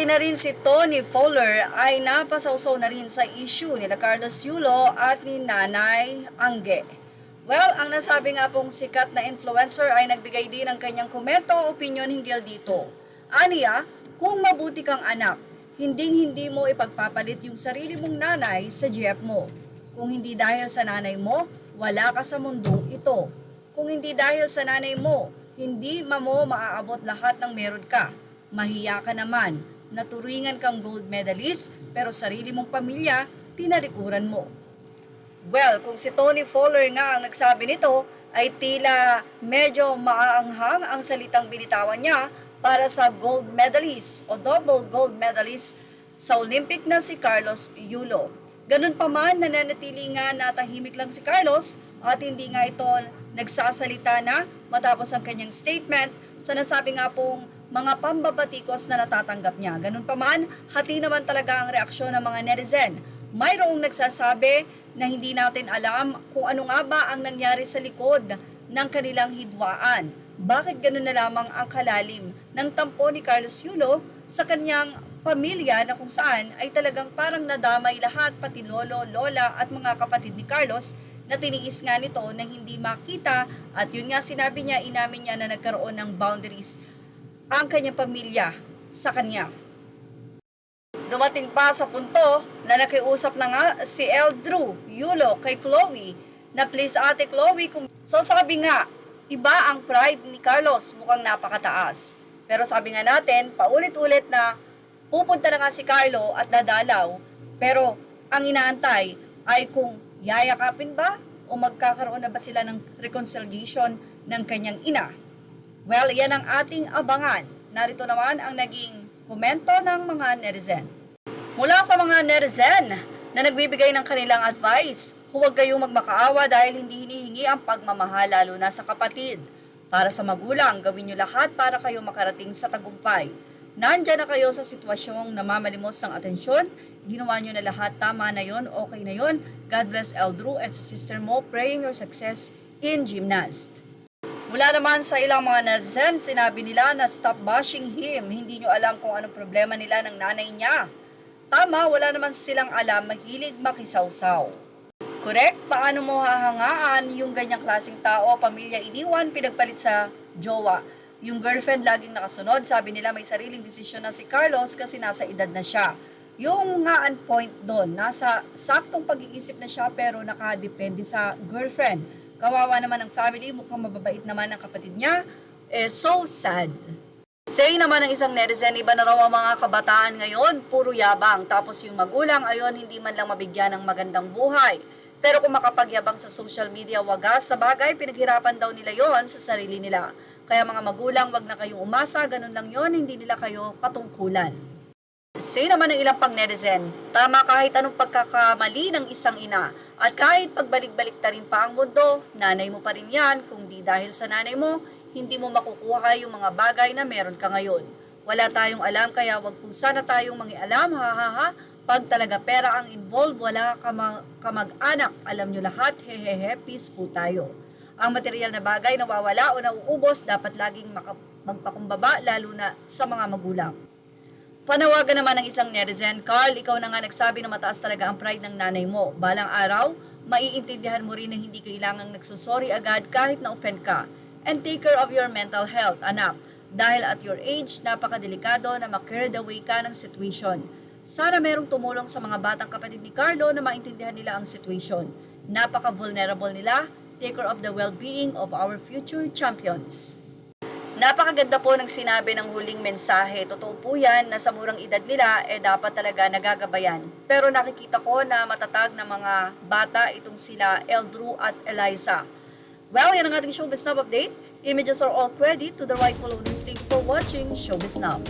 Pati na rin si Tony Fowler ay napasawsaw na rin sa issue ni Carlos Yulo at ni Nanay Angge. Well, ang nasabi nga pong sikat na influencer ay nagbigay din ng kanyang komento o opinion hinggil dito. Aniya, kung mabuti kang anak, hindi mo ipagpapalit yung sarili mong nanay sa GF mo. Kung hindi dahil sa nanay mo, wala ka sa mundong ito. Kung hindi dahil sa nanay mo, hindi mo maaabot lahat ng meron ka. Mahiya ka naman, naturingan kang gold medalist, pero sarili mong pamilya, tinalikuran mo. Well, kung si Tony Fowler nga ang nagsabi nito, ay tila medyo maaanghang ang salitang binitawan niya para sa gold medalist o double gold medalist sa Olympic na si Carlos Yulo. Ganun pa man, nananatili nga na tahimik lang si Carlos at hindi nga ito nagsasalita na matapos ang kanyang statement sa nasabi nga pong mga pambabatikos na natatanggap niya. Ganun pa man, hati naman talaga ang reaksyon ng mga netizen. Mayroong nagsasabi na hindi natin alam kung ano nga ba ang nangyari sa likod ng kanilang hidwaan. Bakit ganun na lamang ang kalalim ng tampo ni Carlos Yulo sa kanyang pamilya na kung saan ay talagang parang nadamay lahat, pati lolo, lola at mga kapatid ni Carlos na tiniis nga nito na hindi makita at yun nga sinabi niya, inamin niya na nagkaroon ng boundaries ang kanyang pamilya sa kanya. Dumating pa sa punto na nakiusap na nga si Eldrew Yulo kay Chloe na please ate Chloe so sabi nga, iba ang pride ni Carlos, mukhang napakataas. Pero sabi nga natin, paulit-ulit na pupunta na nga si Carlo at dadalaw, pero ang inaantay ay kung yayakapin ba o magkakaroon na ba sila ng reconciliation ng kanyang ina. Well, yan ang ating abangan. Narito naman ang naging komento ng mga netizen. Mula sa mga netizen na nagbibigay ng kanilang advice, huwag kayong magmakaawa dahil hindi hinihingi ang pagmamahal lalo na sa kapatid. Para sa magulang, gawin nyo lahat para kayo makarating sa tagumpay. Nandyan na kayo sa sitwasyong namamalimos ng atensyon, ginawa nyo na lahat, tama na yon, okay na yon. God bless Eldrew and sa sister mo, praying your success in gymnast. Mula naman sa ilang mga netizen, sinabi nila na stop bashing him, hindi nyo alam kung anong problema nila ng nanay niya. Tama, wala naman silang alam, mahilig makisawsaw. Correct? Paano mo hahangaan yung ganyang klaseng tao, pamilya iniwan, pinagpalit sa jowa? Yung girlfriend laging nakasunod, sabi nila may sariling desisyon na si Carlos kasi nasa edad na siya. Yung nga ang point doon, nasa saktong pag-iisip na siya pero nakadepende sa girlfriend. Kawawa naman ang family, mukhang mababait naman ang kapatid niya. So sad. Say naman ng isang netizen, iba na raw ang mga kabataan ngayon, puro yabang. Tapos yung magulang, ayon, hindi man lang mabigyan ng magandang buhay. Pero kung makapagyabang sa social media, wagas sa bagay, pinaghirapan daw nila yon sa sarili nila. Kaya mga magulang, wag na kayong umasa, ganun lang yon, hindi nila kayo katungkulan. Say naman ng ilang pang netizen, tama kahit anong pagkakamali ng isang ina at kahit pagbalik-balik ta rin pa ang mundo, nanay mo pa rin yan, kung di dahil sa nanay mo, hindi mo makukuha yung mga bagay na meron ka ngayon. Wala tayong alam kaya wag po sana tayong mangialam, ha. Pag talaga pera ang involved, wala kamag-anak, alam nyo lahat, hehehe, peace po tayo. Ang material na bagay na nawawala o nauubos, dapat laging magpakumbaba lalo na sa mga magulang. Panawagan naman ng isang netizen, Carl, ikaw na nga nagsabi na mataas talaga ang pride ng nanay mo. Balang araw, maiintindihan mo rin na hindi kailangang nagsusorry agad kahit na-offend ka. And take care of your mental health, anak. Dahil at your age, napakadelikado na ma-carried away ka ng situation. Sana merong tumulong sa mga batang kapatid ni Carlo na maintindihan nila ang situation. Napaka-vulnerable nila. Take care of the well-being of our future champions. Napakaganda po ng sinabi ng huling mensahe. Totoo po yan na sa murang edad nila, dapat talaga nagagabayan. Pero nakikita ko na matatag na mga bata itong sila Eldrew at Eliza. Well, yan ang ating Showbiz Now update. Images are all credit to the rightful owners. Thank you for watching Showbiz Now.